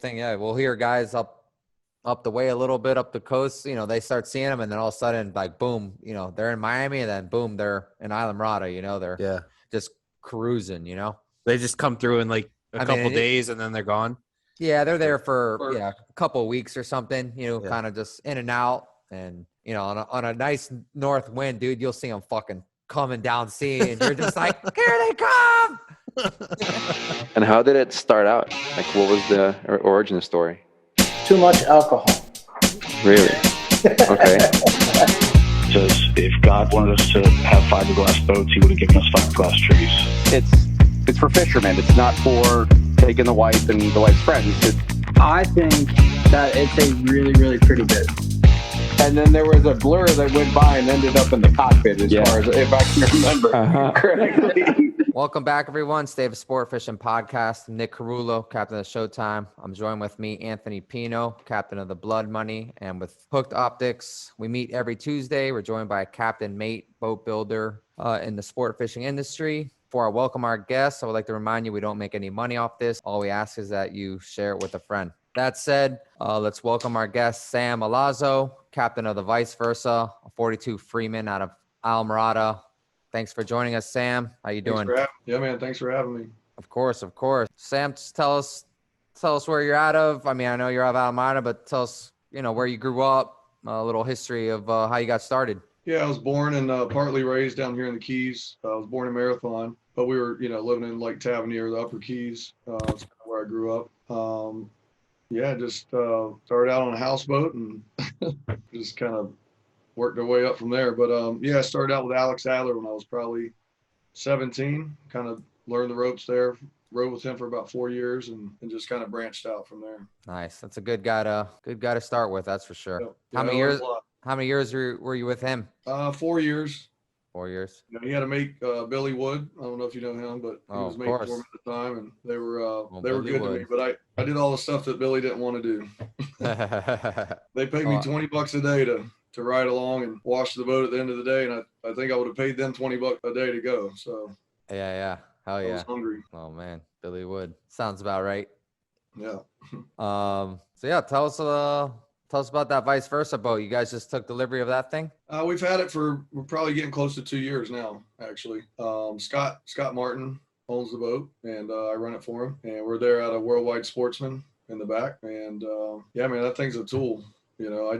thing. Yeah, we'll hear guys up the way a little bit up the coast. You know, they start seeing them, and then all of a sudden, like boom, you know, they're in Miami, and then boom, they're in Islamorada. You know, they're just cruising. You know, they just come through in like a couple days, and then they're gone. Yeah, they're there for a couple of weeks or something. You know, kind of just in and out, and you know, on a nice north wind, dude, you'll see them fucking coming down sea, and you're just like, here they come. And how did it start out? Like, what was the origin story? Too much alcohol. Really? Okay. Says if God wanted us to have fiberglass boats, he would have given us fiberglass trees. It's for fishermen. It's not for taking the wife and the wife's friends. I think that it's a really, really pretty bit. And then there was a blur that went by and ended up in the cockpit, as far as if I can remember correctly. Welcome back, everyone. Stay Sport Fishing Podcast. Nick Carullo, captain of Showtime. I'm joined with me, Anthony Pino, captain of the Blood Money, and with Hooked Optics. We meet every Tuesday. We're joined by a captain, mate, boat builder in the sport fishing industry. Before I welcome our guests, I would like to remind you we don't make any money off this. All we ask is that you share it with a friend. That said, let's welcome our guest, Sam Milazzo, captain of the Vice Versa, a 42 Freeman out of Islamorada. Thanks for joining us, Sam. How you doing? Yeah, man. Thanks for having me. Of course. Sam, just tell us where you're out of. I mean, I know you're out of Islamorada, but tell us, you know, where you grew up, a little history of how you got started. Yeah, I was born and partly raised down here in the Keys. I was born in Marathon, but we were, you know, living in Lake Tavernier, the Upper Keys. That's where I grew up. Just started out on a houseboat and just kind of worked our way up from there. But I started out with Alex Adler when I was probably 17. Kind of learned the ropes there. Rode with him for about 4 years and just kind of branched out from there. Nice. That's a good guy to start with. That's for sure. Yeah, How many years were you with him? 4 years. 4 years. You know, he had a mate, Billy Wood. I don't know if you know him, but he was making for him at the time, and they were good to me. But I did all the stuff that Billy didn't want to do. They paid me $20 a day to ride along and wash the boat at the end of the day, and I think I would have paid them $20 a day to go. So yeah, hell yeah. I was hungry. Oh man, Billy Wood sounds about right. Yeah. Tell us about that Vice Versa boat. You guys just took delivery of that thing? We've had it we're probably getting close to 2 years now, actually. Scott Martin owns the boat, and I run it for him. And we're there at a Worldwide Sportsman in the back. And man, that thing's a tool. You know,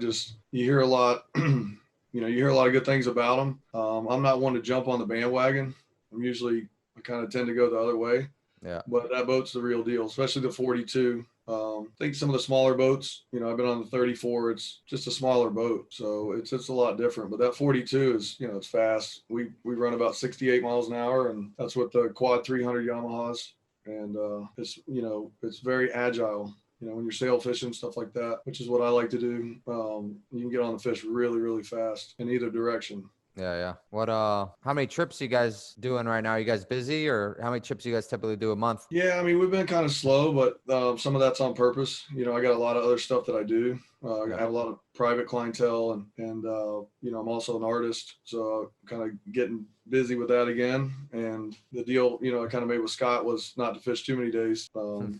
you hear a lot, you hear a lot of good things about them. I'm not one to jump on the bandwagon. I kind of tend to go the other way. Yeah. But that boat's the real deal, especially the 42. I think some of the smaller boats, you know, I've been on the 34. It's just a smaller boat, so it's a lot different. But that 42 is, you know, it's fast. We run about 68 miles an hour, and that's what the Quad 300 Yamahas. And it's very agile. You know, when you're sail fishing, stuff like that, which is what I like to do. You can get on the fish really, really fast in either direction. Yeah. How many trips you guys doing right now? Are you guys busy, or how many trips you guys typically do a month? Yeah, I mean, we've been kind of slow, but some of that's on purpose. You know, I got a lot of other stuff that I do. I have a lot of private clientele, and I'm also an artist, so kind of getting busy with that again. And the deal, you know, I kind of made with Scott was not to fish too many days.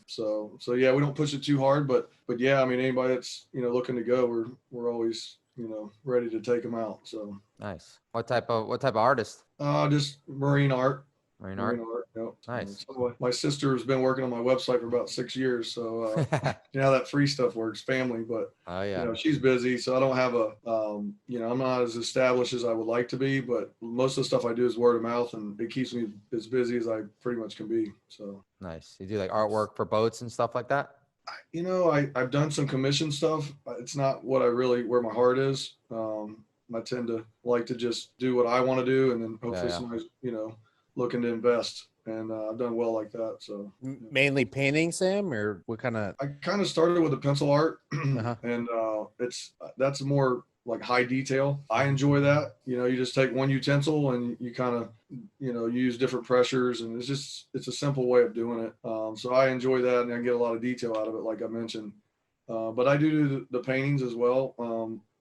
So yeah, we don't push it too hard, but yeah, I mean, anybody that's, you know, looking to go, we're always, you know, ready to take them out. So nice. What type of artist? Just marine art. Marine art. Yep. Nice. So my sister's been working on my website for about 6 years. So, you know how that free stuff works, family, but, you know, she's busy. So I don't have I'm not as established as I would like to be, but most of the stuff I do is word of mouth, and it keeps me as busy as I pretty much can be. So nice. You do like artwork for boats and stuff like that? You know, I've done some commission stuff. It's not where my heart is. I tend to like to just do what I want to do, and then hopefully somebody's, you know, looking to invest. And I've done well like that. So mainly painting, Sam, or what kind of? I kind of started with the pencil art, and that's more like high detail. I enjoy that. You know, you just take one utensil and you kind of, you know, use different pressures, and it's a simple way of doing it. So I enjoy that, and I get a lot of detail out of it, like I mentioned. But I do the paintings as well.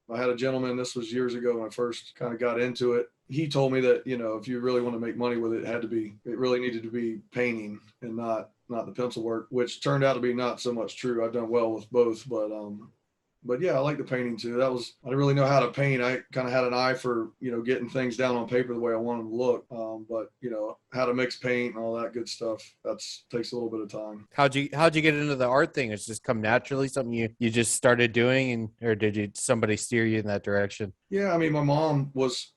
I had a gentleman, this was years ago when I first kind of got into it. He told me that, if you really want to make money with it, it really needed to be painting and not the pencil work, which turned out to be not so much true. I've done well with both, but yeah, I like the painting too. I didn't really know how to paint. I kind of had an eye for, getting things down on paper the way I want them to look. But how to mix paint and all that good stuff, takes a little bit of time. How'd you get into the art thing? It's just come naturally, something you just started doing, or did somebody steer you in that direction? Yeah, I mean, my mom was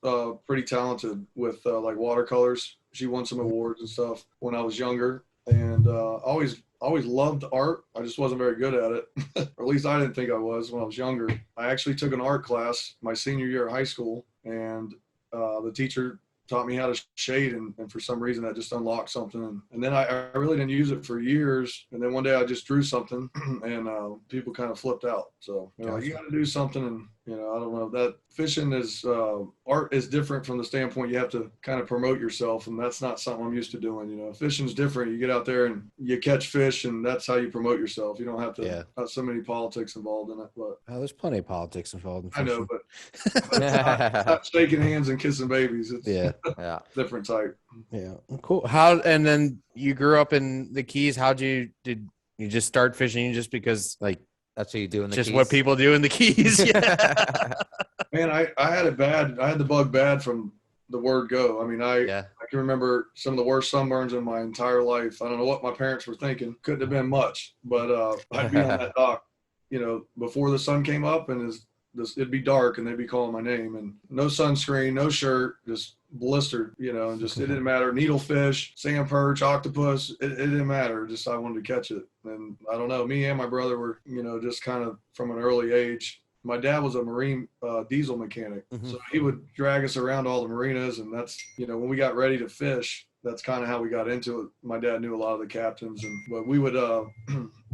pretty talented with like watercolors. She won some awards and stuff when I was younger, and always loved art. I just wasn't very good at it. Or at least I didn't think I was when I was younger. I actually took an art class my senior year of high school, and the teacher taught me how to shade, and for some reason that just unlocked something. And then I really didn't use it for years. And then one day I just drew something, and people kind of flipped out. So you got to do something, and I don't know, that fishing is art is different from the standpoint you have to kind of promote yourself, and that's not something I'm used to doing. Fishing's different. You get out there and you catch fish, and that's how you promote yourself. You don't have to have so many politics involved in it. But there's plenty of politics involved in fishing. I know, but it's not shaking hands and kissing babies. It's different type. Yeah, cool. And then you grew up in the Keys. Did you just start fishing just because that's what you do in the Keys? What people do in the Keys. Yeah. Man, I had it bad. I had the bug bad from the word go. I mean, I can remember some of the worst sunburns in my entire life. I don't know what my parents were thinking. Couldn't have been much, but I'd be on that dock, before the sun came up, and it'd be dark, and they'd be calling my name, and no sunscreen, no shirt, just blistered, and just it didn't matter. Needlefish, sand perch, octopus, it didn't matter. Just I wanted to catch it. And I don't know, me and my brother were, just kind of from an early age. My dad was a marine diesel mechanic, so he would drag us around all the marinas, and that's, when we got ready to fish, that's kind of how we got into it. My dad knew a lot of the captains, but we would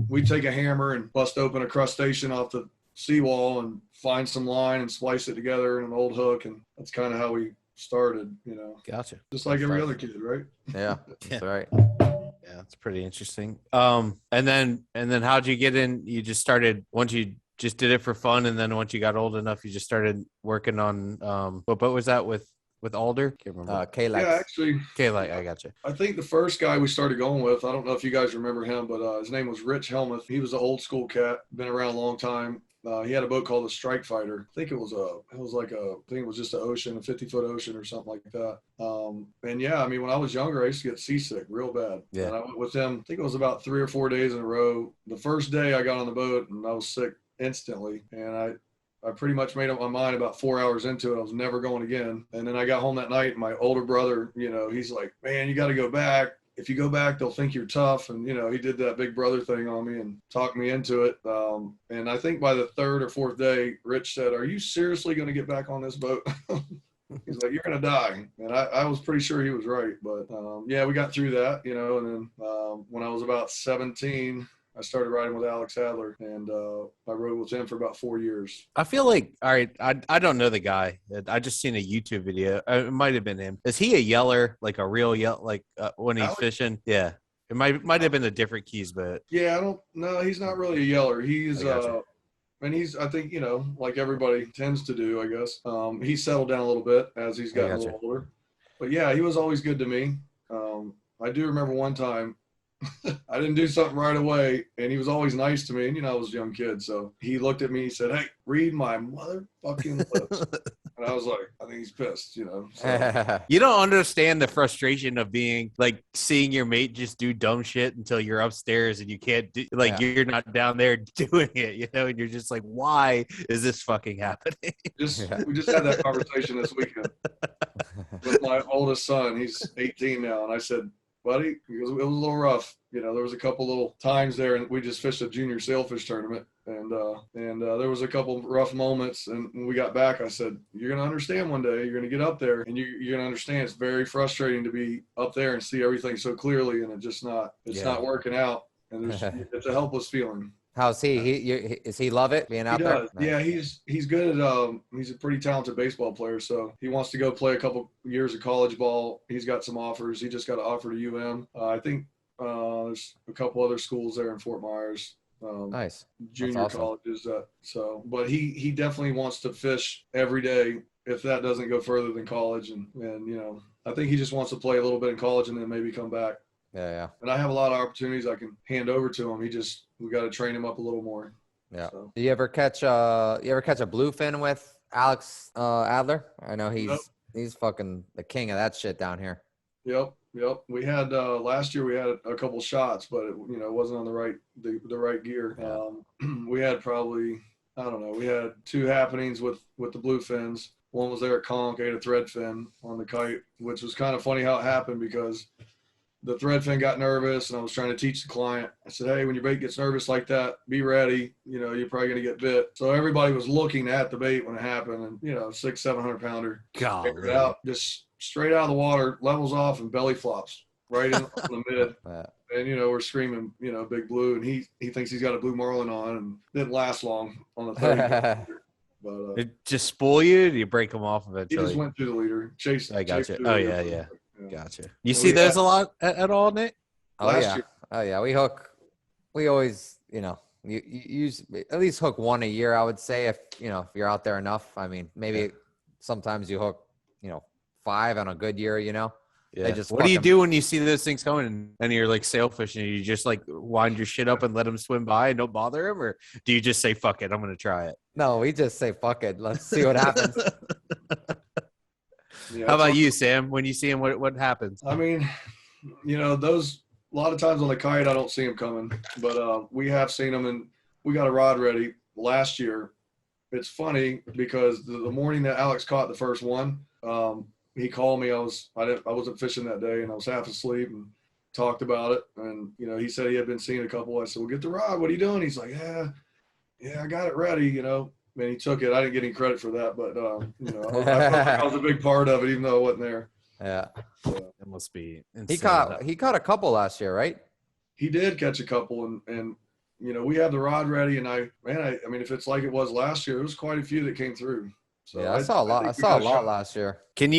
we'd take a hammer and bust open a crustacean off the seawall and find some line and splice it together in an old hook, and that's kind of how we started. Gotcha. Just like every other kid, right? Yeah, that's right. Yeah, it's pretty interesting. And then how'd you get in? You just started once you just did it for fun, and then once you got old enough, you just started working on what boat was that with Alder? Can't remember. K-Lex. Yeah, actually. K-Lex, I gotcha. I think the first guy we started going with, I don't know if you guys remember him, but his name was Rich Helmuth. He was an old school cat, been around a long time. He had a boat called the Strike Fighter. I think it was just an ocean, a 50-foot ocean or something like that. And yeah, I mean, when I was younger, I used to get seasick real bad. Yeah. And I went with him, I think it was about 3 or 4 days in a row. The first day I got on the boat, and I was sick instantly. And I pretty much made up my mind about 4 hours into it. I was never going again. And then I got home that night, and my older brother, he's like, man, you got to go back. If you go back, they'll think you're tough. And, he did that big brother thing on me and talked me into it. And I think by the 3rd or 4th day, Rich said, are you seriously going to get back on this boat? He's like, you're going to die. And I was pretty sure he was right. But, yeah, we got through that, and then when I was about 17, I started riding with Alex Adler, and I rode with him for about 4 years. I feel like, all right, I don't know the guy. I just seen a YouTube video. It might have been him. Is he a yeller, like a real yell, like when he's Alex? Fishing? Yeah. It might have been the different Keys, but. Yeah, no, he's not really a yeller. He's, gotcha. and I think, like everybody tends to do, I guess. He's settled down a little bit as he's gotten a little older. But yeah, he was always good to me. I do remember one time, I didn't do something right away, and he was always nice to me. And, I was a young kid, so he looked at me, he said, hey, read my motherfucking lips. And I was like, I think he's pissed, So. You don't understand the frustration of being like seeing your mate just do dumb shit until you're upstairs and you can't do you're not down there doing it, and you're just like, why is this fucking happening? We just had that conversation this weekend with my oldest son. He's 18 now, and I said, buddy, it was a little rough. There was a couple little times there, and we just fished a junior sailfish tournament, and there was a couple rough moments. And when we got back, I said, you're going to understand one day. You're going to get up there, and you're going to understand it's very frustrating to be up there and see everything so clearly, and it's not working out. And it's a helpless feeling. How's he? Is he love it being out there? Nice. Yeah, he's good at he's a pretty talented baseball player, so he wants to go play a couple years of college ball. He's got some offers. He just got an offer to UM. I think there's a couple other schools there in Fort Myers. Nice. Junior awesome. colleges. But he definitely wants to fish every day if that doesn't go further than college. And I think he just wants to play a little bit in college and then maybe come back. Yeah. And I have a lot of opportunities I can hand over to him. We got to train him up a little more. Yeah. So. Do you ever catch a bluefin with Alex Adler? I know he's fucking the king of that shit down here. Yep. We had last year we had a couple shots, but it wasn't on the right gear. Yeah. We had probably, I don't know, we had 2 happenings with the bluefins. One was there at Conk, ate a threadfin on the kite, which was kind of funny how it happened because the threadfin got nervous and I was trying to teach the client. I said, hey, when your bait gets nervous like that, be ready. You're probably going to get bit. So everybody was looking at the bait when it happened, and 600-700 pounder. God, out, just straight out of the water, levels off and belly flops right in the mid. And we're screaming, big blue, and he thinks he's got a blue marlin on, and didn't last long on the 30. But it just spoil you. Or do you break them off eventually? he just went through the leader. I got you. Oh yeah. Gotcha. You So see we those had- a lot at all, Nick? Last year. Oh yeah. We always, you use at least hook one a year, I would say, if you're out there enough. I mean, maybe sometimes you hook, 5 on a good year, Yeah. They just What do you fucking- do when you see those things coming and you're like sailfish and you just like wind your shit up and let them swim by and don't bother them? Or do you just say, fuck it, I'm going to try it? No, we just say, fuck it. Let's see what happens. Yeah, How about it's- you, Sam? When you see him, what happens? I mean, those a lot of times on the kite, I don't see them coming, but we have seen them, and we got a rod ready last year. It's funny because the morning that Alex caught the first one, he called me. I wasn't fishing that day, and I was half asleep, and talked about it. And he said he had been seeing a couple. I said, "Well, get the rod. What are you doing?" He's like, "Yeah, I got it ready." And he took it. I didn't get any credit for that, but I felt like I was a big part of it, even though I wasn't there. Yeah. It must be insane. He caught a couple last year, right? He did catch a couple, and we have the rod ready, and I mean, if it's like it was last year, there was quite a few that came through. So Yeah, I saw a lot. I think we saw a got lot shot. last year. Can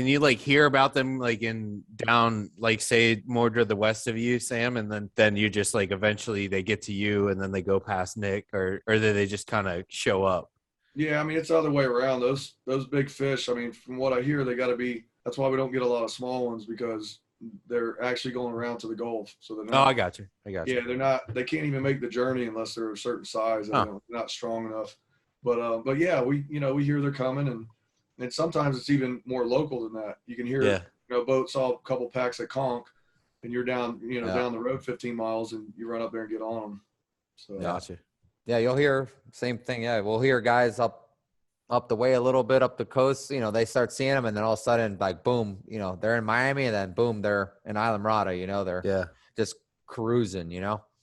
you hear about them like in down like say more to the west of you, Sam, and then you just like eventually they get to you and then they go past Nick, or do they just kind of show up? Yeah, I mean, it's the other way around. Those big fish, I mean, from what I hear, they got to be. That's why we don't get a lot of small ones, because they're actually going around to the Gulf. So they're Oh, not, I got you. yeah, they're not. They can't even make the journey unless they're a certain size. Huh. They're not strong enough. But yeah, we hear they're coming, and sometimes it's even more local than that. You can hear boats saw a couple packs at Conk, and you're down down the road 15 miles, and you run up there and get on them. So Gotcha. Yeah, you'll hear same thing. Yeah, we'll hear guys up the way a little bit up the coast. They start seeing them, and then all of a sudden, like boom, they're in Miami, and then boom, they're in Island Rada. They're just cruising.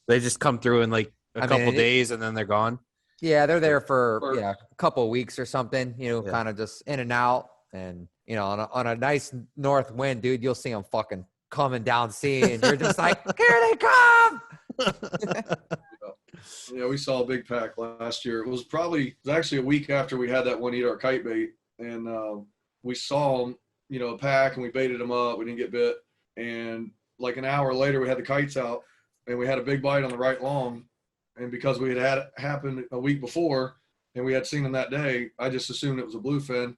They just come through in like a couple mean, days and then they're gone. Yeah, they're there for a couple of weeks or something. Kind of just in and out, and on a nice north wind, dude, you'll see them fucking coming down sea, and you're just like, here they come. Yeah, we saw a big pack last year. It was actually a week after we had that one eat our kite bait, and we saw them, a pack, and we baited them up. We didn't get bit, and like an hour later, we had the kites out, and we had a big bite on the right long, and because we had it happen a week before, and we had seen them that day, I just assumed it was a bluefin,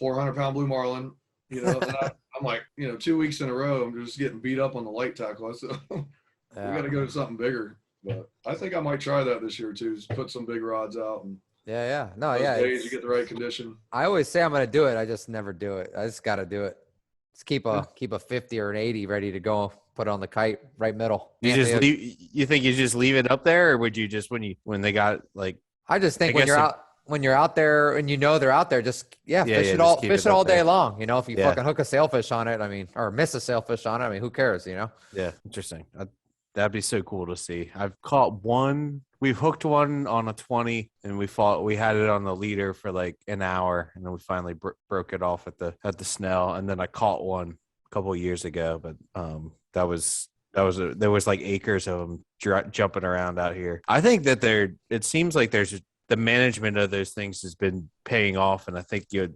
400-pound blue marlin. And I'm like, 2 weeks in a row, I'm just getting beat up on the light tackle. I said, we got to go to something bigger. But I think I might try that this year too. Just put some big rods out, and No, those yeah. days you get the right condition. I always say I'm gonna do it. I just never do it. I just got to do it. Just keep a 50 or an 80 ready to go. Put it on the kite, right middle. You think you just leave it up there, or would you just when they got like? I just think I when guess you're out there and they're out there, just fish it just keep fish it it all up day there. long. If you fucking hook a sailfish on it, I mean, or miss a sailfish on it, I mean, who cares? Yeah, interesting. That'd be so cool to see. I've caught one. We've hooked one on a 20, and we had it on the leader for like an hour, and then we finally broke it off at the Snell. And then I caught one a couple of years ago, but there was like acres of them jumping around out here. I think that it seems like there's the management of those things has been paying off, and I think it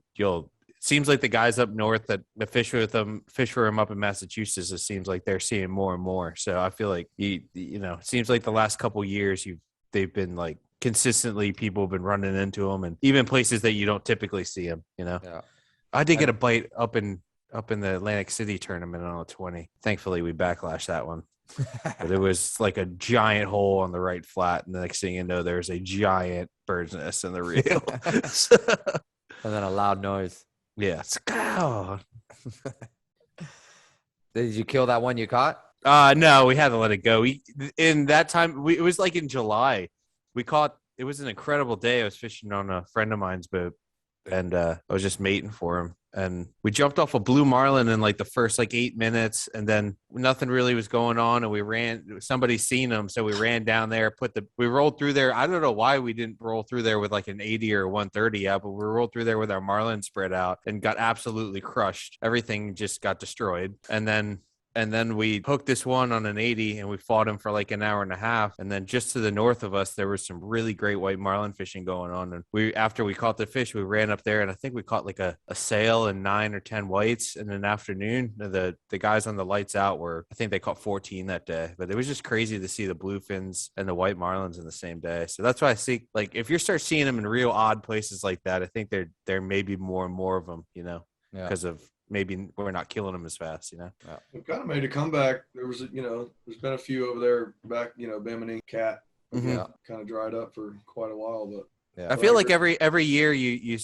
seems like the guys up north that fish for him up in Massachusetts, it seems like they're seeing more and more. So I feel like it seems like the last couple years they've been like consistently people have been running into them, and even places that you don't typically see them. Yeah. I did get a bite up in the Atlantic City tournament on a 20. Thankfully, we backlashed that one. But it was like a giant hole on the right flat, and the next thing you know, there's a giant bird's nest in the reel. And then a loud noise. Yeah. Oh. Did you kill that one you caught? No, we had to let it go. In that time, it was like in July. It was an incredible day. I was fishing on a friend of mine's boat, and I was just mating for him. And we jumped off a blue marlin in like the first like 8 minutes, and then nothing really was going on. And somebody seen him. So we ran down there, we rolled through there. I don't know why we didn't roll through there with like an 80 or 130 out, but we rolled through there with our marlin spread out and got absolutely crushed. Everything just got destroyed. And then we hooked this one on an 80, and we fought him for like an hour and a half. And then just to the north of us, there was some really great white marlin fishing going on. And after we caught the fish, we ran up there, and I think we caught like a sail and 9 or 10 whites in an afternoon. The guys on the lights out I think they caught 14 that day. But it was just crazy to see the bluefins and the white marlins in the same day. So that's why I see, like, if you start seeing them in real odd places like that, I think there may be more and more of them, because of maybe we're not killing them as fast, Yeah. We've kind of made a comeback. There was, there's been a few over there back, Bimini, Cat, kind of dried up for quite a while, but yeah. I feel like every year you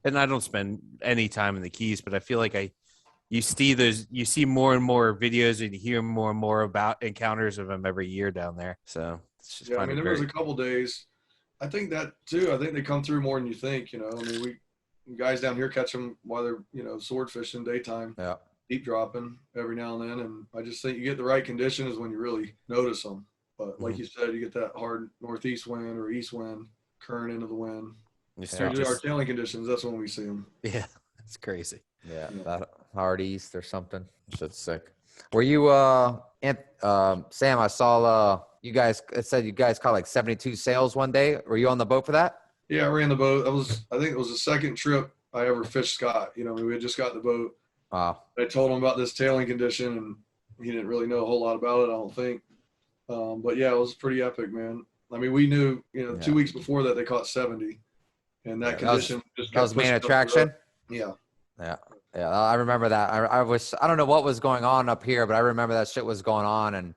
and I don't spend any time in the Keys, but I feel like you see more and more videos, and you hear more and more about encounters of them every year down there. So it's just there was a couple days. I think that too. I think they come through more than you think. Guys down here catch them while they're, sword fishing daytime, deep dropping every now and then. And I just think you get the right conditions when you really notice them. But like you said, you get that hard northeast wind or east wind, current into the wind. Usually our tailing conditions, that's when we see them. Yeah, that's crazy. Yeah, that hard east or something. Shit's sick. Were you, Sam, I saw you guys, it said you guys caught like 72 sails one day. Were you on the boat for that? Yeah, I ran the boat. I think it was the second trip I ever fished Scott. We had just got the boat. Wow. I told him about this tailing condition, and he didn't really know a whole lot about it, I don't think. But yeah, it was pretty epic, man. I mean, we knew, 2 weeks before that they caught 70, and that condition just that was main attraction. Yeah. Yeah. Yeah. I remember that. I don't know what was going on up here, but I remember that shit was going on, and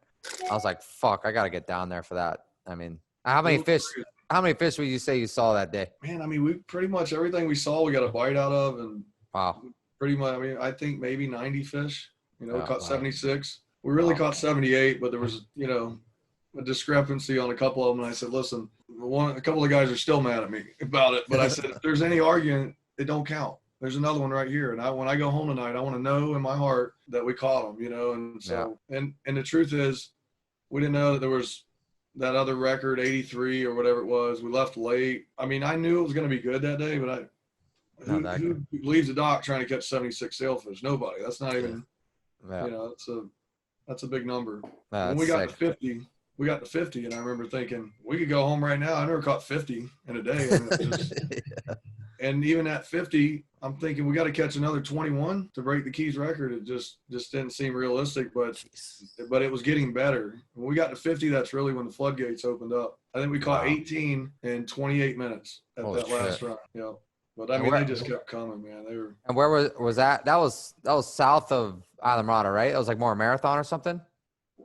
I was like, fuck, I got to get down there for that. I mean, how many fish would you say you saw that day? Man, I mean, we pretty much everything we saw, we got a bite out of, and wow, pretty much. I mean, I think maybe 90 fish. We caught 76. We really caught 78, but there was, a discrepancy on a couple of them. And I said, listen, a couple of guys are still mad at me about it, but I said, if there's any argument, it don't count. There's another one right here, and when I go home tonight, I want to know in my heart that we caught them. And so, and the truth is, we didn't know that there was that other record, 83 or whatever it was. We left late. I mean, I knew it was going to be good that day, but who leaves the dock trying to catch 76 sailfish? Nobody. That's not even, that's a big number. When we got to 50, and I remember thinking, we could go home right now. I never caught 50 in a day. And even at 50, I'm thinking we got to catch another 21 to break the Keys record. It just didn't seem realistic, but it was getting better. When we got to 50, that's really when the floodgates opened up. I think we caught 18 in 28 minutes at that last run. Yeah. But I mean, they just kept coming, man. They were. And where was that? That was south of Island Rada, right? It was like more a marathon or something.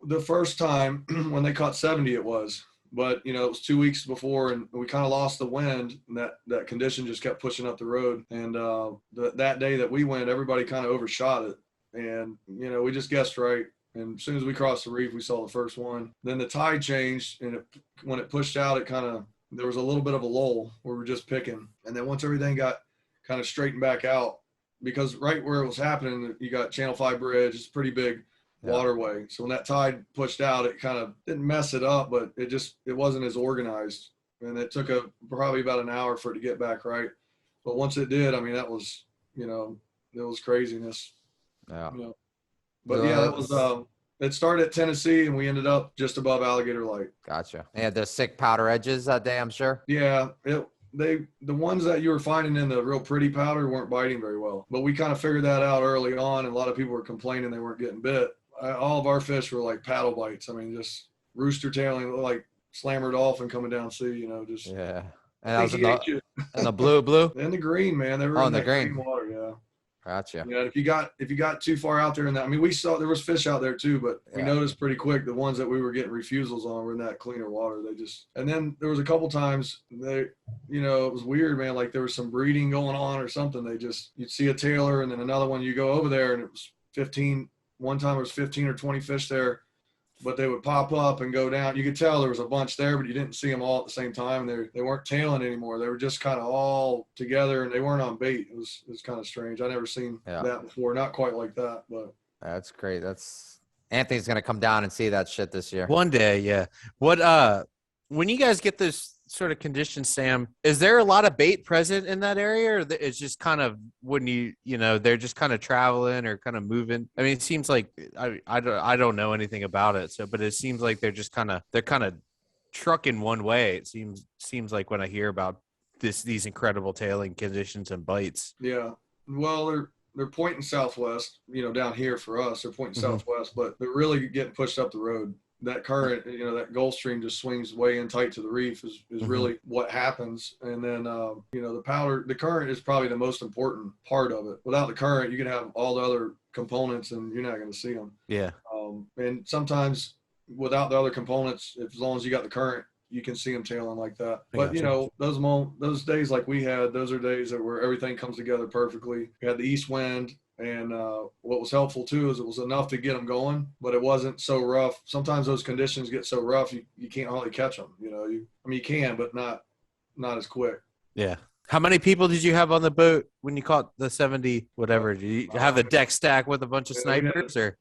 The first time when they caught 70, it was. But, it was 2 weeks before, and we kind of lost the wind, and that condition just kept pushing up the road. And that day that we went, everybody kind of overshot it. And, we just guessed right. And as soon as we crossed the reef, we saw the first one. Then the tide changed, and when it pushed out, there was a little bit of a lull where we were just picking. And then once everything got kind of straightened back out, because right where it was happening, you got Channel 5 Bridge. It's pretty big waterway. So when that tide pushed out, it kind of didn't mess it up, but it wasn't as organized. And it took probably about an hour for it to get back right. But once it did, I mean, that was, it was craziness. Yeah. But yeah, it was, it started at Tennessee, and we ended up just above Alligator Light. Gotcha. They had the sick powder edges that day, I'm sure. Yeah. the ones that you were finding in the real pretty powder weren't biting very well. But we kind of figured that out early on, and a lot of people were complaining they weren't getting bit. All of our fish were like paddle bites. I mean, just rooster tailing, like slammer dolphin coming down sea, you know, just. Yeah. And that was in the blue? And the green, man. They were in the green water, yeah. Gotcha. Yeah, if you got too far out there in that, I mean, we saw there was fish out there too, but we noticed pretty quick the ones that we were getting refusals on were in that cleaner water. And then there was a couple times it was weird, man. Like there was some breeding going on or something. You'd see a tailor, and then another one, you go over there and it was 15. One time there was 15 or 20 fish there, but they would pop up and go down. You could tell there was a bunch there, but you didn't see them all at the same time. They weren't tailing anymore. They were just kind of all together, and they weren't on bait. It was kind of strange. I never seen that before. Not quite like that, but that's great. Anthony's gonna come down and see that shit this year. One day, yeah. When you guys get this sort of conditions, Sam, is there a lot of bait present in that area, or it's just kind of when they're just kind of traveling or kind of moving? I mean, it seems like I don't know anything about it, but it seems like they're kind of trucking one way. It seems like when I hear about these incredible tailing conditions and bites. Yeah, well, they're pointing southwest. Down here for us, they're pointing southwest, but they're really getting pushed up the road. That current, that Gulf Stream just swings way in tight to the reef is really what happens. And then, the current is probably the most important part of it. Without the current, you can have all the other components and you're not going to see them. Yeah. And sometimes without the other components, as long as you got the current, you can see them tailing like that. But, those days like we had, those are days where everything comes together perfectly. We had the east wind. And what was helpful, too, is it was enough to get them going, but it wasn't so rough. Sometimes those conditions get so rough, you can't hardly catch them. You can, but not as quick. Yeah. How many people did you have on the boat when you caught the 70, whatever? Did you have the deck stack with a bunch of snipers? I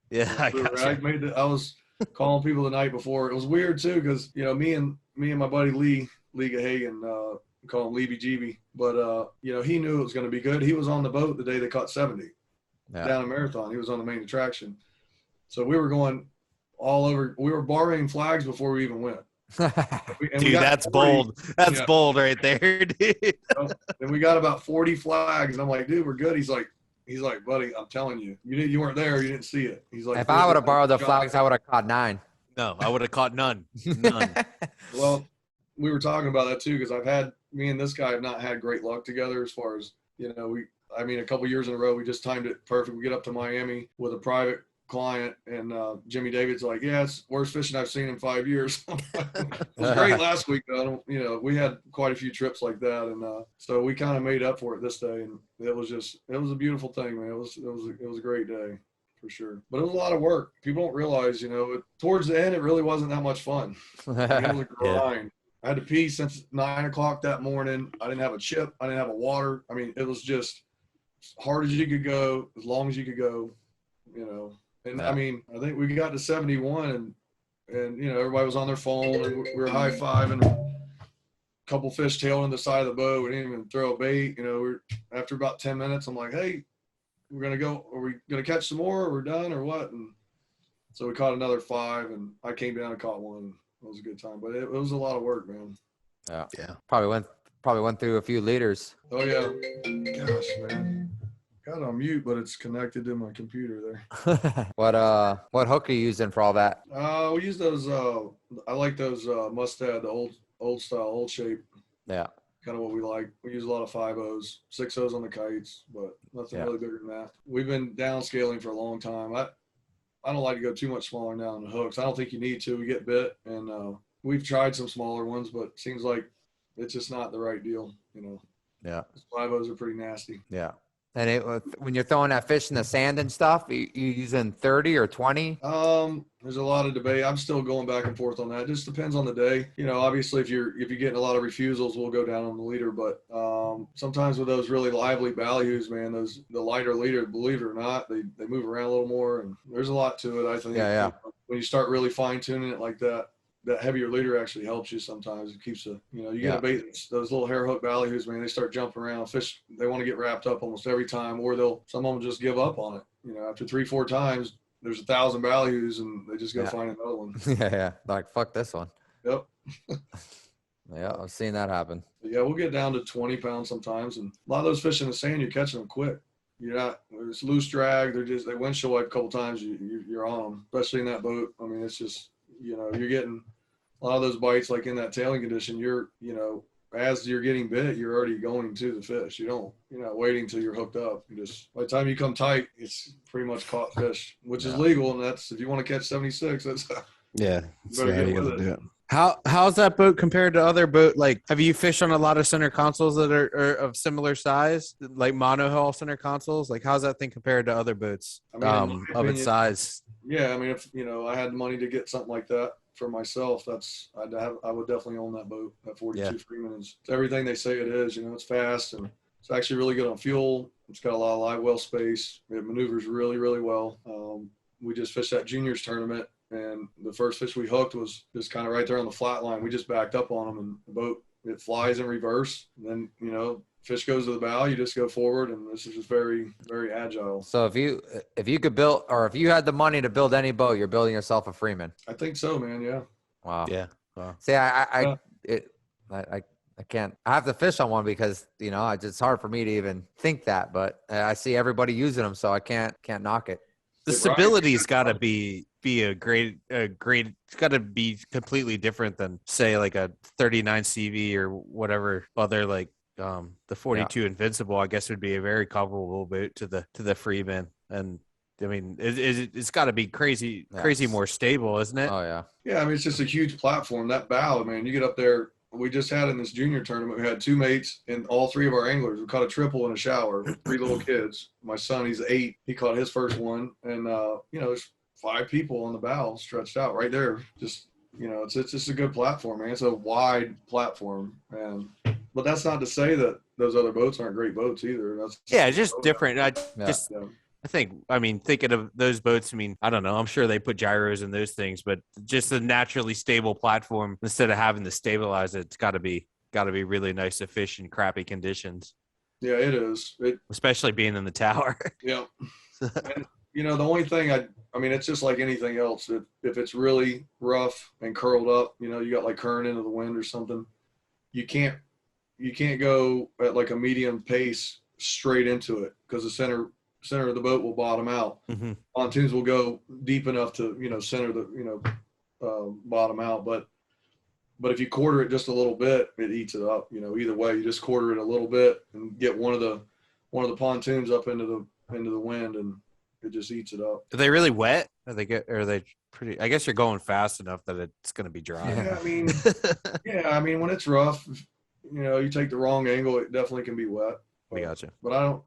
was calling people the night before. It was weird, too, because, me and my buddy Lee Gahagan, call him Lee BGB, but, he knew it was going to be good. He was on the boat the day they caught 70. Down in Marathon. He was on the main attraction. So we were going all over. We were borrowing flags before we even went. Dude, that's 40, bold. That's bold right there, dude. And we got about 40 flags. And I'm like, dude, we're good. He's like, buddy, I'm telling you, you weren't there. You didn't see it. He's like, if I would have borrowed the flags, I would have caught 9. No, I would have caught none. None. Well, we were talking about that too, because me and this guy have not had great luck together as far as, a couple years in a row, we just timed it perfect. We get up to Miami with a private client, and Jimmy David's like, yeah, it's worst fishing I've seen in 5 years. It was great last week, though. We had quite a few trips like that, and so we kind of made up for it this day, and it was a beautiful thing, man. It was a great day for sure. But it was a lot of work. People don't realize, towards the end, it really wasn't that much fun. It was a grind. I had to pee since 9 o'clock that morning. I didn't have a chip. I didn't have a water. I mean, it was just as hard as you could go, as long as you could go, And I mean, I think we got to 71 and everybody was on their phone and we were high-fiving. A couple fish tailed on the side of the boat. We didn't even throw a bait. After about 10 minutes, I'm like, hey, we're going to go. Are we going to catch some more? Or we're done or what? And so we caught another 5 and I came down and caught 1. It was a good time, but it was a lot of work, man. Yeah. Probably went through a few liters. Oh yeah. Gosh, man. Got it on mute, but it's connected to my computer there. What hook are you using for all that? We use those. I like those Mustad, the old style, old shape. Yeah. Kind of what we like. We use a lot of 5.0s, 6.0s on the kites, but nothing really bigger than that. We've been downscaling for a long time. I don't like to go too much smaller now on the hooks. I don't think you need to. We get bit, and we've tried some smaller ones, but it seems like it's just not the right deal, Yeah. 5.0s are pretty nasty. Yeah. And when you're throwing that fish in the sand and stuff, you using 30 or 20? There's a lot of debate. I'm still going back and forth on that. It just depends on the day. Obviously if you're getting a lot of refusals, we'll go down on the leader. But sometimes with those really lively ballyhoos, man, the lighter leader, believe it or not, they move around a little more, and there's a lot to it, I think. Yeah. When you start really fine tuning it like that heavier leader actually helps you sometimes. It keeps you get a bait, those little hair hook ballyhoos, man, they start jumping around. Fish, they want to get wrapped up almost every time, or some of them just give up on it. After 3-4 times, there's 1,000 ballyhoos and they just go find another one. Yeah. Like, fuck this one. Yep. Yeah, I've seen that happen. Yeah, we'll get down to 20 pounds sometimes, and a lot of those fish in the sand, you're catching them quick. You're not. It's loose drag. They windshield wipe a couple times. You're on them, especially in that boat. I mean, it's just you're getting a lot of those bites like in that tailing condition. You're as you're getting bit, you're already going to the fish. You're not waiting till you're hooked up. You just by the time you come tight, it's pretty much caught fish, which is legal, and that's if you want to catch 76. That's Yeah, you better get with it. How's that boat compared to other boat? Like, have you fished on a lot of center consoles that are of similar size, like monohull center consoles? Like, how's that thing compared to other boats I mean, in my of opinion, its size? Yeah, I mean, if I had money to get something like that for myself, I would definitely own that boat. That 42 Yeah. Freeman is everything they say it is. It's fast and it's actually really good on fuel. It's got a lot of live well space. It maneuvers really, really well. We just fished that juniors tournament, and the first fish we hooked was just kind of right there on the flat line. We just backed up on them, and the boat, it flies in reverse. And then, fish goes to the bow, you just go forward, and this is just very, very agile. So if you could build, or if you had the money to build any boat, you're building yourself a Freeman. I think so, man. Yeah. Wow. Yeah. Wow. See, I can't. I have to fish on one because it's hard for me to even think that. But I see everybody using them, so I can't knock it. The stability's got to be a great. It's got to be completely different than say like a 39 CV or whatever other like the 42 Invincible. I guess would be a very comparable boat to the Freeman. And I mean, it's got to be crazy more stable, isn't it? Oh yeah. Yeah, I mean, it's just a huge platform. That bow, man, you get up there. We just had in this junior tournament, we had two mates and all three of our anglers. We caught a triple in a shower, 3 little kids. My son, he's 8. He caught his first one. And, there's 5 people on the bow stretched out right there. Just, it's just a good platform, man. It's a wide platform. But that's not to say that those other boats aren't great boats either. It's just different. I think, thinking of those boats, I don't know. I'm sure they put gyros in those things, but just a naturally stable platform instead of having to stabilize it, it's got to be really nice to fish in crappy conditions. Yeah, it is. Especially being in the tower. Yeah. And, the only thing it's just like anything else. If it's really rough and curled up, you got like current into the wind or something, you can't go at like a medium pace straight into it because the center of the boat will bottom out. Mm-hmm. Pontoons will go deep enough to center the bottom out, but if you quarter it just a little bit, it eats it up. Either way, you just quarter it a little bit and get one of the pontoons up into the wind, and it just eats it up. Are they really wet? Are they pretty? I guess you're going fast enough that it's going to be dry. Yeah, when it's rough, you take the wrong angle, it definitely can be wet. I gotcha. But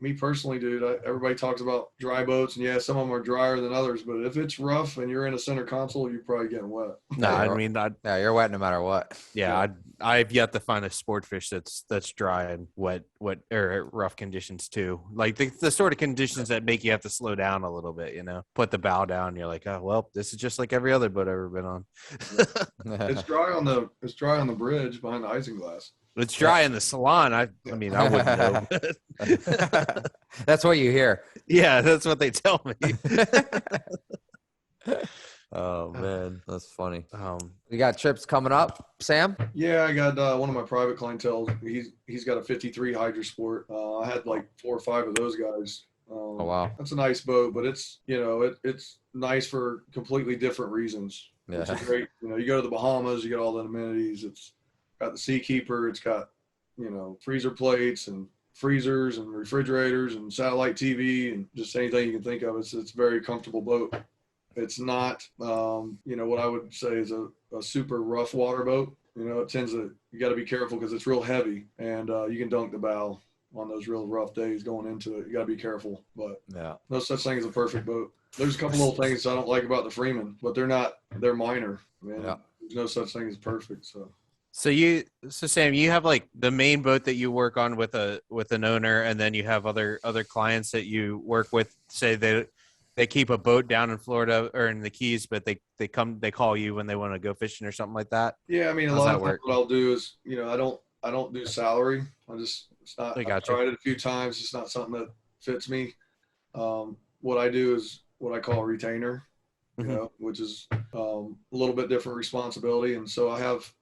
me personally, dude, everybody talks about dry boats, and some of them are drier than others, but if it's rough and you're in a center console, you're probably getting wet. No, you're wet no matter what. Yeah, I've yet to find a sport fish that's dry and wet or rough conditions too. Like the sort of conditions that make you have to slow down a little bit, put the bow down. You're like, oh, well, this is just like every other boat I've ever been on. It's dry on the bridge behind the isinglass. It's dry in the salon. I wouldn't know. That's what you hear. Yeah, that's what they tell me. Oh man, that's funny. You got trips coming up, Sam? Yeah, I got one of my private clientele. He's got a 53 Hydrosport. I had like 4 or 5 of those guys. Oh wow, that's a nice boat, but it's it's nice for completely different reasons. Yeah, it's great. You go to the Bahamas, you get all the amenities. It's got the Seakeeper. It's got freezer plates and freezers and refrigerators and satellite TV and just anything you can think of. It's a very comfortable boat. It's not what I would say is a super rough water boat. It tends to, you got to be careful because it's real heavy, and you can dunk the bow on those real rough days going into it. You got to be careful, but no such thing as a perfect boat. There's a couple little things I don't like about the Freeman, but they're minor, man. Yeah. There's no such thing as perfect. So Sam, you have like the main boat that you work on with an owner, and then you have other clients that you work with. Say they keep a boat down in Florida or in the Keys, but they call you when they want to go fishing or something like that. Yeah, a lot of times what I'll do is I don't do salary. I've tried it a few times. It's not something that fits me. What I do is what I call a retainer, which is a little bit different responsibility, and so I have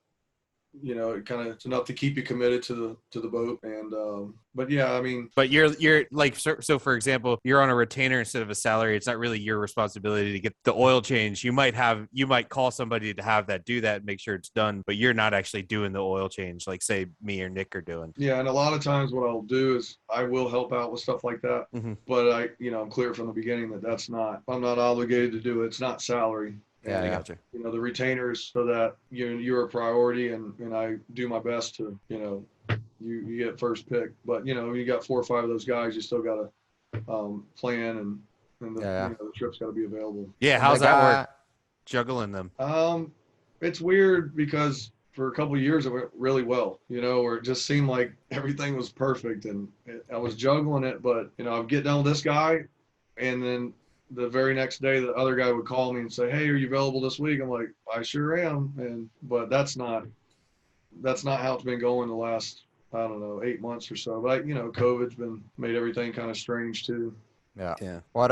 you know, it's enough to keep you committed to the boat. And but yeah, I mean, but you're like, so for example, you're on a retainer instead of a salary. It's not really your responsibility to get the oil change. You might call somebody to have that do that and make sure it's done, but you're not actually doing the oil change like say me or Nick are doing. Yeah, and a lot of times what I'll do is I will help out with stuff like that, but I'm clear from the beginning that I'm not obligated to do it. It's not salary. Yeah, I gotcha. You know, the retainers so that you're a priority, and I do my best to, you get first pick. But you got 4 or 5 of those guys, you still got to plan, and the trip's got to be available. Yeah, how's that work? Juggling them. It's weird because for a couple of years it went really well, where it just seemed like everything was perfect, and I was juggling it. But I'd get done with this guy, and then the very next day, the other guy would call me and say, "Hey, are you available this week?" I'm like, "I sure am." But that's not how it's been going the last, I don't know, 8 months or so. But COVID's made everything kind of strange too. Yeah. What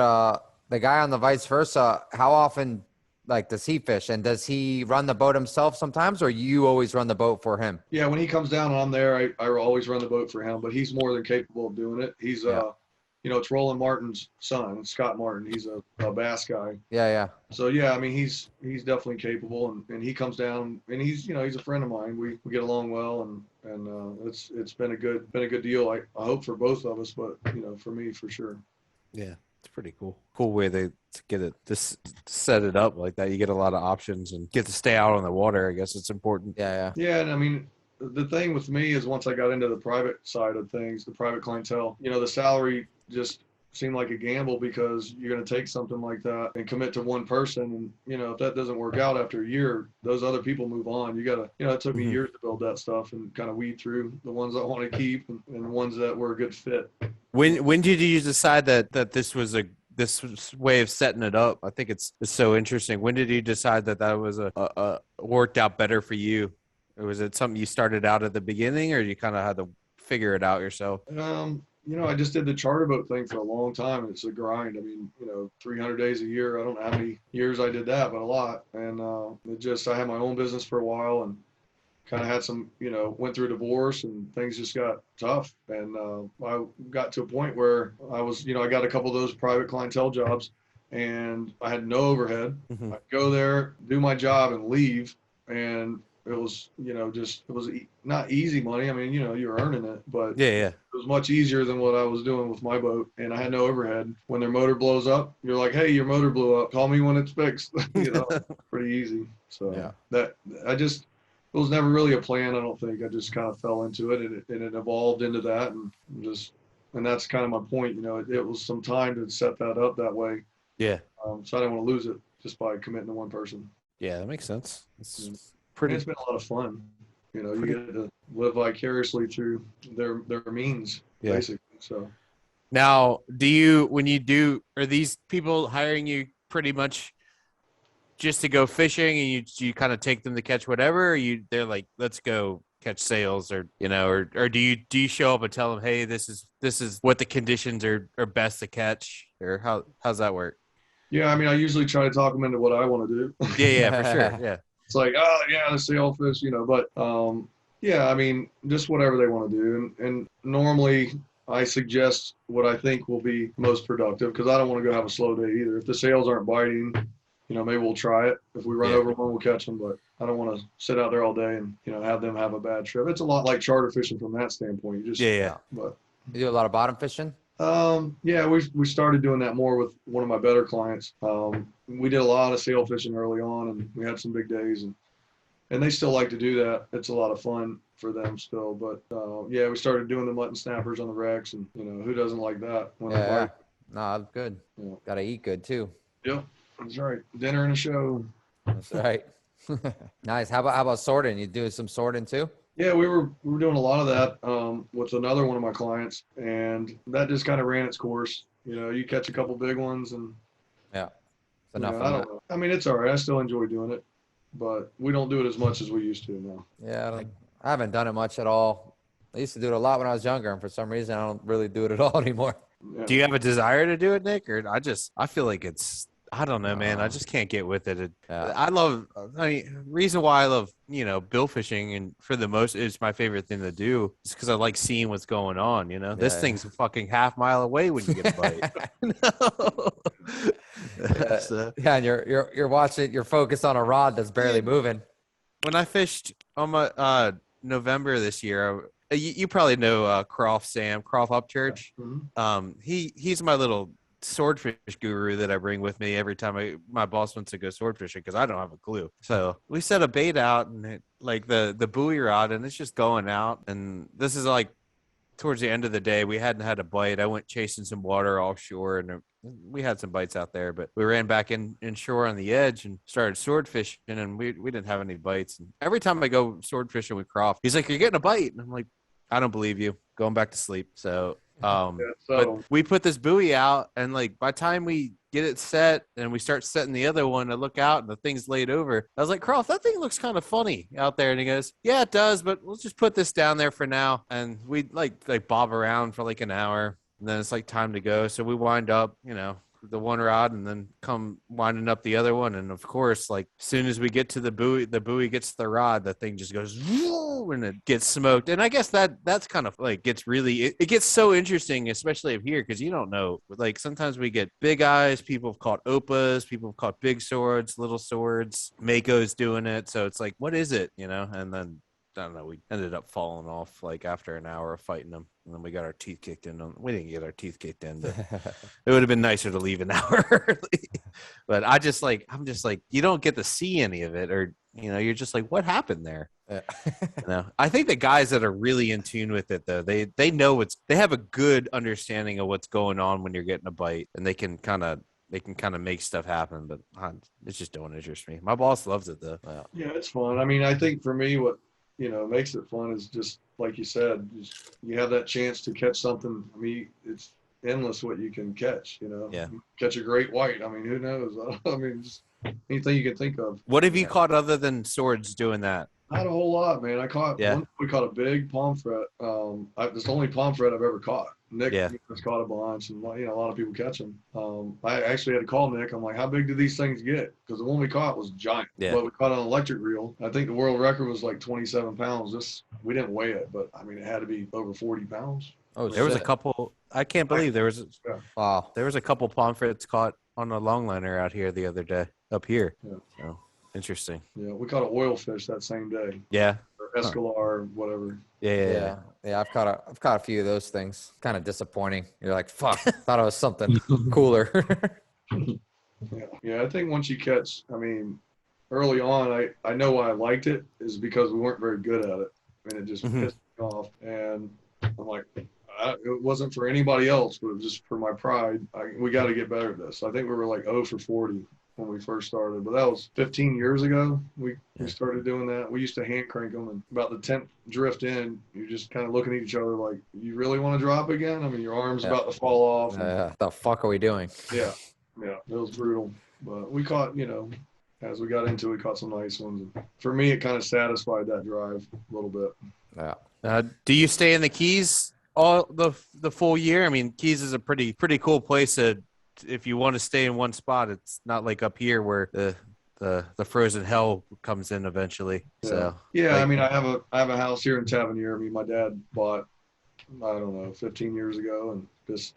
the guy on the vice versa? How often, does he fish, and does he run the boat himself sometimes, or you always run the boat for him? Yeah, when he comes down and I'm there, I always run the boat for him. But he's more than capable of doing it. He's it's Roland Martin's son, Scott Martin. He's a bass guy. Yeah. So yeah, I mean, he's definitely capable, and he comes down, and he's a friend of mine. We get along well, and it's been a good deal. I hope for both of us, but for me for sure. Yeah, it's pretty cool. Cool way to get it, to set it up like that. You get a lot of options and get to stay out on the water. I guess it's important. Yeah, and I mean, the thing with me is once I got into the private side of things, the private clientele, the salary just seemed like a gamble, because you're going to take something like that and commit to one person, and if that doesn't work out after a year, those other people move on. You gotta, it took me years to build that stuff and kind of weed through the ones I want to keep and the ones that were a good fit. When did you decide that this was this way of setting it up? I think it's so interesting. When did you decide that was a worked out better for you? Or was it something you started out at the beginning, or you kind of had to figure it out yourself? I just did the charter boat thing for a long time, and it's a grind. I mean, 300 days a year. I don't know how many years I did that, but a lot. And I had my own business for a while, and kind of had some, went through a divorce, and things just got tough. And I got to a point where I was, I got a couple of those private clientele jobs, and I had no overhead. I'd go there, do my job, and leave. And it was, it was not easy money. I mean, you're earning it, but yeah, it was much easier than what I was doing with my boat, and I had no overhead. When their motor blows up, you're like, "Hey, your motor blew up. Call me when it's fixed." Pretty easy. So it was never really a plan. I don't think. I just kind of fell into it, and it evolved into that, and that's kind of my point. It was some time to set that up that way. Yeah. So I didn't want to lose it just by committing to one person. Yeah, that makes sense. It's been a lot of fun. You get to live vicariously through their means, basically. So now, are these people hiring you pretty much just to go fishing, and you kind of take them to catch whatever, or they're like, let's go catch sails, or or do you show up and tell them, hey, this is what the conditions are best to catch, or how's that work? Yeah, I mean, I usually try to talk them into what I want to do. Yeah, for sure. Yeah. It's like, oh yeah, the sailfish, but I mean, just whatever they want to do. And normally I suggest what I think will be most productive, because I don't want to go have a slow day either. If the sails aren't biting, maybe we'll try it. If we run over one, we'll catch them, but I don't want to sit out there all day and, have them have a bad trip. It's a lot like charter fishing from that standpoint. You just, But you do a lot of bottom fishing? We started doing that more with one of my better clients. We did a lot of sail fishing early on, and we had some big days, and they still like to do that. It's a lot of fun for them still. But we started doing the mutton snappers on the wrecks, and who doesn't like that? No, that's good. Yeah. Gotta eat good too. Yeah, that's right. Dinner and a show. That's right. Nice. How about sorting? You do some sorting too? Yeah, we were doing a lot of that with another one of my clients, and that just kind of ran its course. You catch a couple big ones, and it's enough. I don't know. I mean, it's all right. I still enjoy doing it, but we don't do it as much as we used to now. Yeah, I haven't done it much at all. I used to do it a lot when I was younger, and for some reason, I don't really do it at all anymore. Yeah. Do you have a desire to do it, Nick, or I feel like it's I don't know, man. I just can't get with it. Yeah. I mean, reason why I love, bill fishing, and for the most, it's my favorite thing to do, is because I like seeing what's going on. This thing's a fucking half mile away when you get a bite. So, Yeah, and you're watching, you're focused on a rod that's barely moving. when I fished on my November this year, you probably know Croft Upchurch. Mhm. He's my little swordfish guru that I bring with me every time my boss wants to go sword fishing, because I don't have a clue. So we set a bait out, and the buoy rod, and it's just going out. And this is like towards the end of the day. We hadn't had a bite. I went chasing some water offshore, and we had some bites out there, but we ran back inshore on the edge and started sword fishing, and we didn't have any bites. And every time I go sword fishing with Croft, he's like, "You're getting a bite," and I'm like, "I don't believe you. Going back to sleep." So but we put this buoy out, and by the time we get it set and we start setting the other one, I look out and the thing's laid over. I was like, Croft, that thing looks kind of funny out there. And he goes, "Yeah, it does, but let's just put this down there for now." And we like bob around for like an hour, and then it's like time to go. So we wind up, the one rod, and then come winding up the other one. And of course, as soon as we get to the buoy gets the rod, the thing just goes and it gets smoked. And I guess that's kind of gets really, it gets so interesting, especially up here, because you don't know. Sometimes we get big eyes, people have caught opas, people have caught big swords, little swords, Mako's doing it. So it's what is it, and then I don't know, we ended up falling off after an hour of fighting them, and then we got our teeth kicked in. We didn't get our teeth kicked in, but it would have been nicer to leave an hour early. But I'm just you don't get to see any of it, or you're just what happened there? I think the guys that are really in tune with it, though, they know they have a good understanding of what's going on when you're getting a bite, and they can kind of make stuff happen. But it just don't interest me. My boss loves it, though. Yeah, it's fun. I mean, I think for me, what makes it fun is just like you said, you have that chance to catch something. I mean, it's endless what you can catch. Yeah. Catch a great white. I mean, who knows? I mean, just anything you can think of. What have you caught other than swords doing that? Not a whole lot, man. We caught a big pomfret. It's the only pomfret I've ever caught. Nick has caught a bunch, and a lot of people catch them. I actually had to call Nick. I'm like, "How big do these things get?" Because the one we caught was giant. Yeah. But we caught an electric reel. I think the world record was 27 pounds. We didn't weigh it, but I mean, it had to be over 40 pounds. Oh, there was a couple. I can't believe there was. Wow. There was a couple pomfrets caught on a longliner out here the other day, up here. Yeah. So interesting. Yeah, we caught an oil fish that same day. Yeah. Or escalar, whatever. Yeah. I've caught a few of those things. Kind of disappointing. You're like, fuck, thought it was something cooler. Yeah. I think once you catch, I mean, early on, I know why I liked it is because we weren't very good at it, and it just pissed me off. And I'm like, it wasn't for anybody else, but it was just for my pride. We got to get better at this. I think we were 0 for 40 when we first started, but that was 15 years ago. We started doing that. We used to hand crank them, and about the 10th drift in, you're just kind of looking at each other like, you really want to drop again? I mean, your arm's about to fall off. The fuck are we doing? Yeah, it was brutal. But we caught, as we got into it, we caught some nice ones. And for me, it kind of satisfied that drive a little bit. Yeah. Do you stay in the Keys all the full year? I mean, Keys is a pretty cool place if you want to stay in one spot. It's not like up here where the frozen hell comes in eventually. Yeah. So I mean, I have a house here in Tavernier. I mean, my dad bought, I don't know, 15 years ago, and just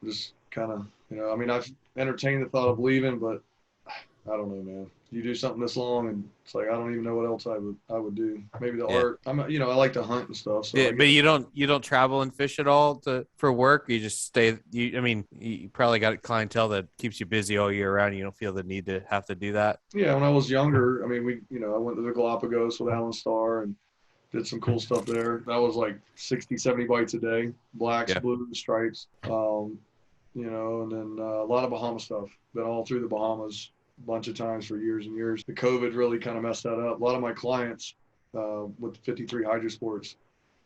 just kind of, I mean, I've entertained the thought of leaving, but I don't know, man. You do something this long, and it's I don't even know what else I would do. Maybe the art. I like to hunt and stuff. So but you don't travel and fish at all for work. You just stay. I mean, you probably got a clientele that keeps you busy all year round. You don't feel the need to have to do that. Yeah, when I was younger, I mean, I went to the Galapagos with Alan Starr and did some cool stuff there. That was 60, 70 bites a day, blacks, blues, stripes, and then a lot of Bahama stuff. Been all through the Bahamas a bunch of times for years and years. The COVID really kind of messed that up. A lot of my clients with 53 Hydrosports,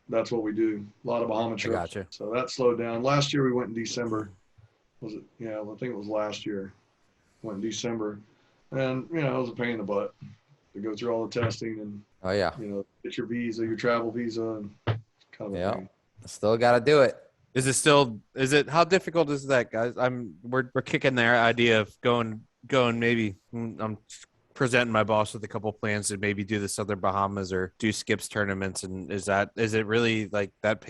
that's what we do. A lot of Bahama trips. Gotcha. So that slowed down. Last year we went in December. Was it? Yeah, I think it was last year. Went in December. And, it was a pain in the butt to go through all the testing and, get your visa, your travel visa. And kind of a pain. Still got to do it. Is it how difficult is that, guys? We're kicking their idea of going maybe. I'm presenting my boss with a couple plans to maybe do the Southern Bahamas or do skips tournaments. And is it really like that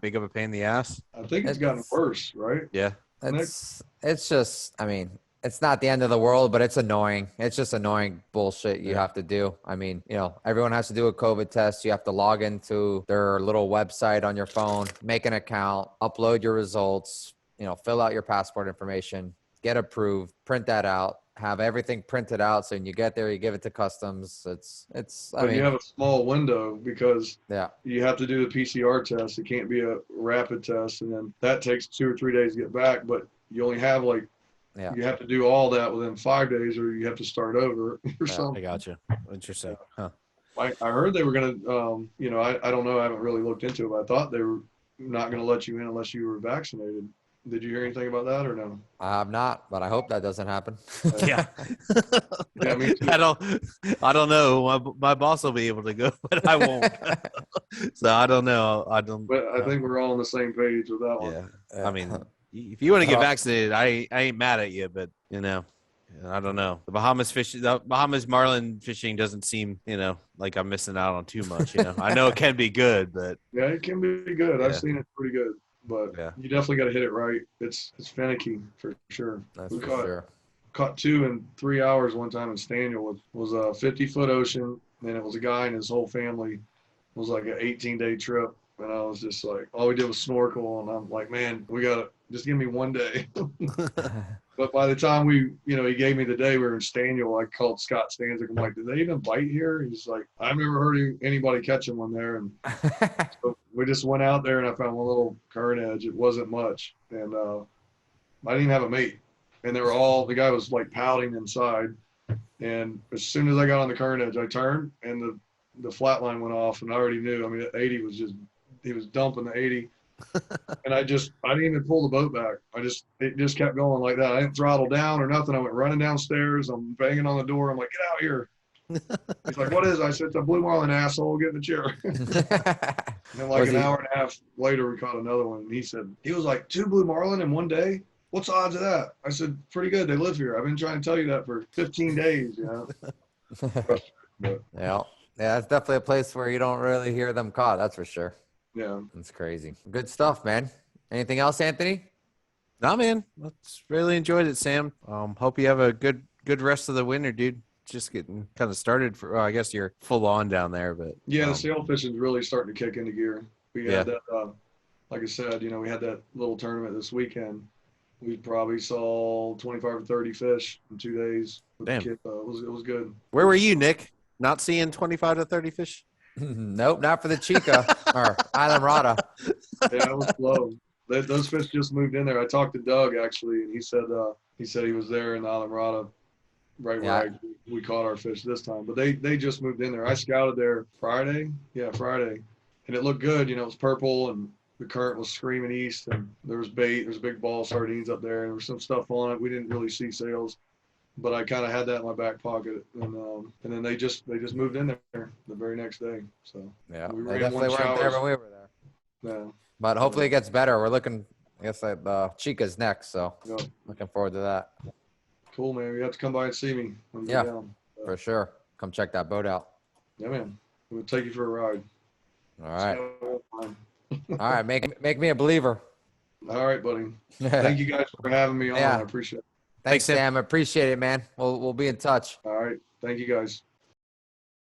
big of a pain in the ass? I think it's gotten worse, right? Yeah. It's just, I mean, it's not the end of the world, but it's annoying. It's just annoying bullshit you have to do. I mean, everyone has to do a COVID test. You have to log into their little website on your phone, make an account, upload your results, fill out your passport information, get approved, print that out, have everything printed out. So when you get there, you give it to customs. You have a small window because yeah, you have to do the PCR test. It can't be a rapid test. And then that takes 2 or 3 days to get back, but you only have you have to do all that within 5 days or you have to start over or something. I gotcha. Interesting. Huh. I heard they were going to, I don't know. I haven't really looked into it, but I thought they were not going to let you in unless you were vaccinated. Did you hear anything about that or no? I have not, but I hope that doesn't happen. Yeah. Yeah, me too. I don't know. My boss will be able to go, but I won't. So I don't know. But I think we're all on the same page with that one. Yeah. I mean, if you want to get vaccinated, I ain't mad at you, but I don't know. The Bahamas marlin fishing doesn't seem, like I'm missing out on too much. I know it can be good, but yeah, it can be good. Yeah. I've seen it pretty good, but you definitely got to hit it right. It's finicky for sure. That's We for caught sure. caught 2 in 3 hours one time in Staniel. Was a 50-foot ocean, and it was a guy and his whole family. It was like an 18-day trip, and I was just like, all we did was snorkel, and I'm like, man, we gotta just give me one day. But by the time he gave me the day, we were in Staniel. I called Scott Stanzik. I'm like, did they even bite here? He's like, I've never heard anybody catching one there. And so we just went out there, and I found one little current edge. It wasn't much, and I didn't even have a mate. And the guy was like pouting inside. And as soon as I got on the current edge, I turned, and the flat line went off, and I already knew. I mean, 80 he was dumping the 80. And I didn't even pull the boat back. It just kept going like that. I didn't throttle down or nothing. I went running downstairs. I'm banging on the door. I'm like, get out here. He's like, what is it? I said, it's a blue marlin, asshole. Get in the chair. And then like an hour and a half later, we caught another one. And he was like, 2 blue marlin in one day? What's the odds of that? I said, pretty good. They live here. I've been trying to tell you that for 15 days, Yeah, it's definitely a place where you don't really hear them caught. That's for sure. Yeah. That's crazy. Good stuff, man. Anything else, Anthony? no, man. Let's really enjoyed it, Sam. Hope you have a good rest of the winter, dude. Just getting kind of started I guess you're full on down there, but yeah, the sailfish is really starting to kick into gear. We had that, like I said, we had that little tournament this weekend. We probably saw 25 or 30 fish in 2 days. Damn. It was good. Where were you, Nick? Not seeing 25 to 30 fish? Nope, not for the Chica or Island Rada. Yeah, it was slow. Those fish just moved in there. I talked to Doug actually, and he said he was there in the Island Rada, right where we caught our fish this time. But they just moved in there. I scouted there Friday, and it looked good. It was purple and the current was screaming east, and there was bait. There's a big ball of sardines up there, and there was some stuff on it. We didn't really see sails, but I kind of had that in my back pocket, and then they just moved in there the very next day. So yeah, we they definitely weren't there when we were there. Yeah, but hopefully it gets better. We're looking, I guess, at Chica's next, so looking forward to that. Cool, man. You have to come by and see me when you're down. For sure. Come check that boat out. Yeah, man. We'll take you for a ride. All right. All right. Make me a believer. All right, buddy. Thank you guys for having me on. I appreciate it. Thanks, Sam. Appreciate it, man. We'll be in touch. All right. Thank you guys.